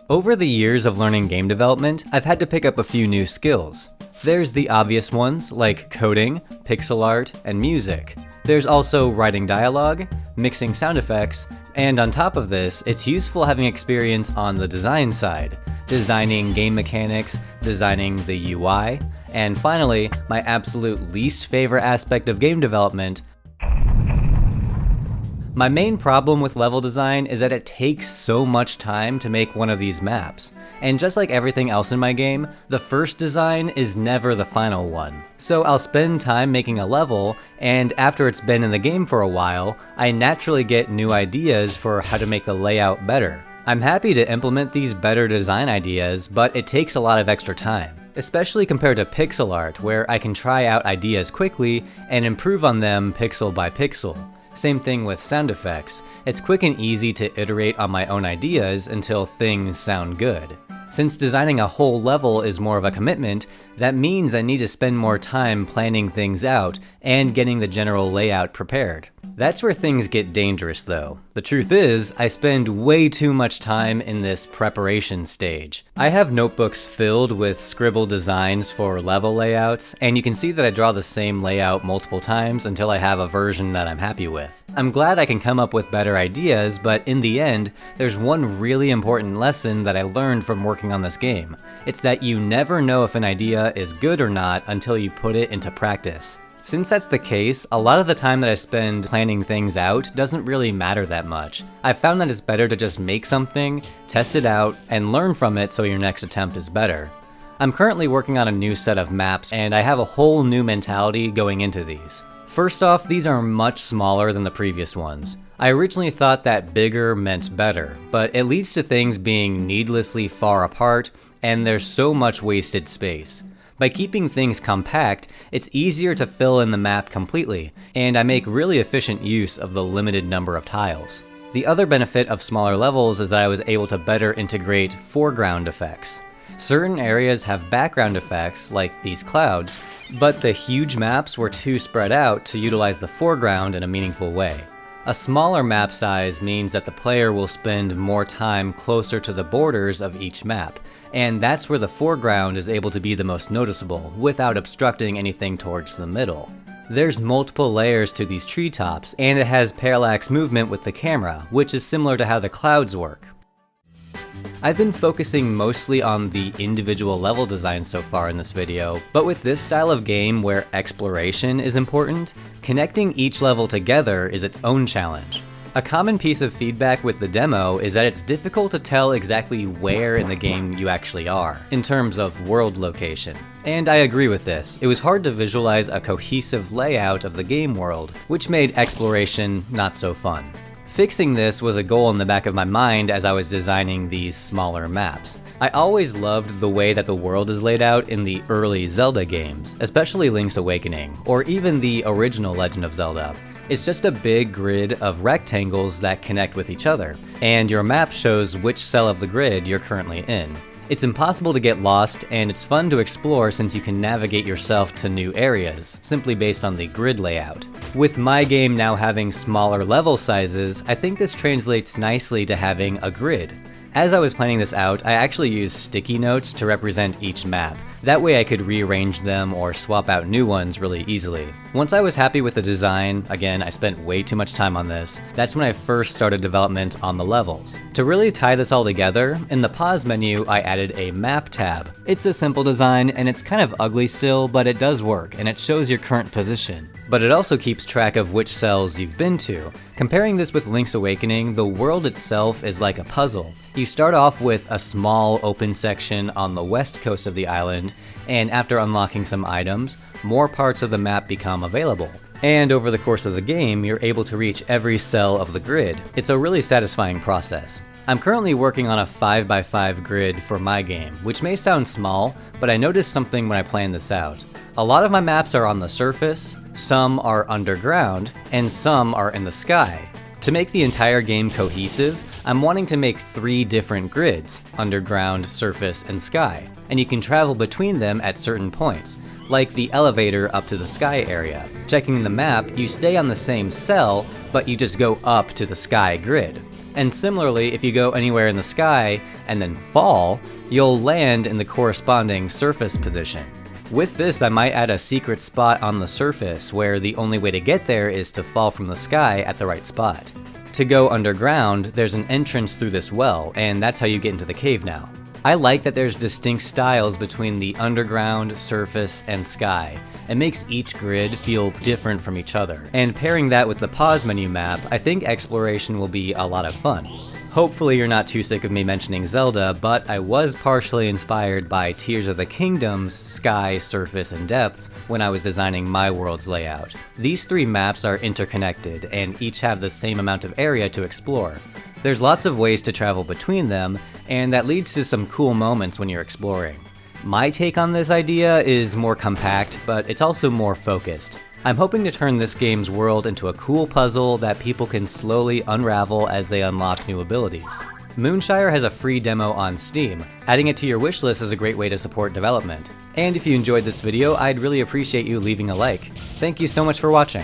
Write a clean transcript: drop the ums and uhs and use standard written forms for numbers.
Over the years of learning game development, I've had to pick up a few new skills. There's the obvious ones like coding, pixel art, and music. There's also writing dialogue, mixing sound effects, and on top of this, it's useful having experience on the design side, designing game mechanics, designing the UI, and finally, my absolute least favorite aspect of game development. My main problem with level design is that it takes so much time to make one of these maps. And just like everything else in my game, the first design is never the final one. So I'll spend time making a level, and after it's been in the game for a while, I naturally get new ideas for how to make the layout better. I'm happy to implement these better design ideas, but it takes a lot of extra time. Especially compared to pixel art, where I can try out ideas quickly and improve on them pixel by pixel. Same thing with sound effects. It's quick and easy to iterate on my own ideas until things sound good. Since designing a whole level is more of a commitment, that means I need to spend more time planning things out and getting the general layout prepared. That's where things get dangerous though. The truth is, I spend way too much time in this preparation stage. I have notebooks filled with scribbled designs for level layouts, and you can see that I draw the same layout multiple times until I have a version that I'm happy with. I'm glad I can come up with better ideas, but in the end, there's one really important lesson that I learned from working on this game. It's that you never know if an idea is good or not until you put it into practice. Since that's the case, a lot of the time that I spend planning things out doesn't really matter that much. I've found that it's better to just make something, test it out, and learn from it so your next attempt is better. I'm currently working on a new set of maps, and I have a whole new mentality going into these. First off, these are much smaller than the previous ones. I originally thought that bigger meant better, but it leads to things being needlessly far apart, and there's so much wasted space. By keeping things compact, it's easier to fill in the map completely, and I make really efficient use of the limited number of tiles. The other benefit of smaller levels is that I was able to better integrate foreground effects. Certain areas have background effects, like these clouds, but the huge maps were too spread out to utilize the foreground in a meaningful way. A smaller map size means that the player will spend more time closer to the borders of each map, and that's where the foreground is able to be the most noticeable without obstructing anything towards the middle. There's multiple layers to these treetops, and it has parallax movement with the camera, which is similar to how the clouds work. I've been focusing mostly on the individual level design so far in this video, but with this style of game where exploration is important, connecting each level together is its own challenge. A common piece of feedback with the demo is that it's difficult to tell exactly where in the game you actually are, in terms of world location. And I agree with this. It was hard to visualize a cohesive layout of the game world, which made exploration not so fun. Fixing this was a goal in the back of my mind as I was designing these smaller maps. I always loved the way that the world is laid out in the early Zelda games, especially Link's Awakening, or even the original Legend of Zelda. It's just a big grid of rectangles that connect with each other, and your map shows which cell of the grid you're currently in. It's impossible to get lost, and it's fun to explore since you can navigate yourself to new areas, simply based on the grid layout. With my game now having smaller level sizes, I think this translates nicely to having a grid. As I was planning this out, I actually used sticky notes to represent each map. That way I could rearrange them or swap out new ones really easily. Once I was happy with the design, again, I spent way too much time on this, that's when I first started development on the levels. To really tie this all together, in the pause menu I added a map tab. It's a simple design and it's kind of ugly still, but it does work and it shows your current position. But it also keeps track of which cells you've been to. Comparing this with Link's Awakening, the world itself is like a puzzle. You start off with a small open section on the west coast of the island, and after unlocking some items, more parts of the map become available. And over the course of the game, you're able to reach every cell of the grid. It's a really satisfying process. I'm currently working on a 5x5 grid for my game, which may sound small, but I noticed something when I planned this out. A lot of my maps are on the surface, some are underground, and some are in the sky. To make the entire game cohesive, I'm wanting to make 3 different grids, underground, surface, and sky, and you can travel between them at certain points, like the elevator up to the sky area. Checking the map, you stay on the same cell, but you just go up to the sky grid. And similarly, if you go anywhere in the sky and then fall, you'll land in the corresponding surface position. With this, I might add a secret spot on the surface where the only way to get there is to fall from the sky at the right spot. To go underground, there's an entrance through this well, and that's how you get into the cave now. I like that there's distinct styles between the underground, surface, and sky. It makes each grid feel different from each other. And pairing that with the pause menu map, I think exploration will be a lot of fun. Hopefully you're not too sick of me mentioning Zelda, but I was partially inspired by Tears of the Kingdom's sky, surface, and depths when I was designing my world's layout. These 3 maps are interconnected, and each have the same amount of area to explore. There's lots of ways to travel between them, and that leads to some cool moments when you're exploring. My take on this idea is more compact, but it's also more focused. I'm hoping to turn this game's world into a cool puzzle that people can slowly unravel as they unlock new abilities. Moonshire has a free demo on Steam. Adding it to your wishlist is a great way to support development. And if you enjoyed this video, I'd really appreciate you leaving a like. Thank you so much for watching.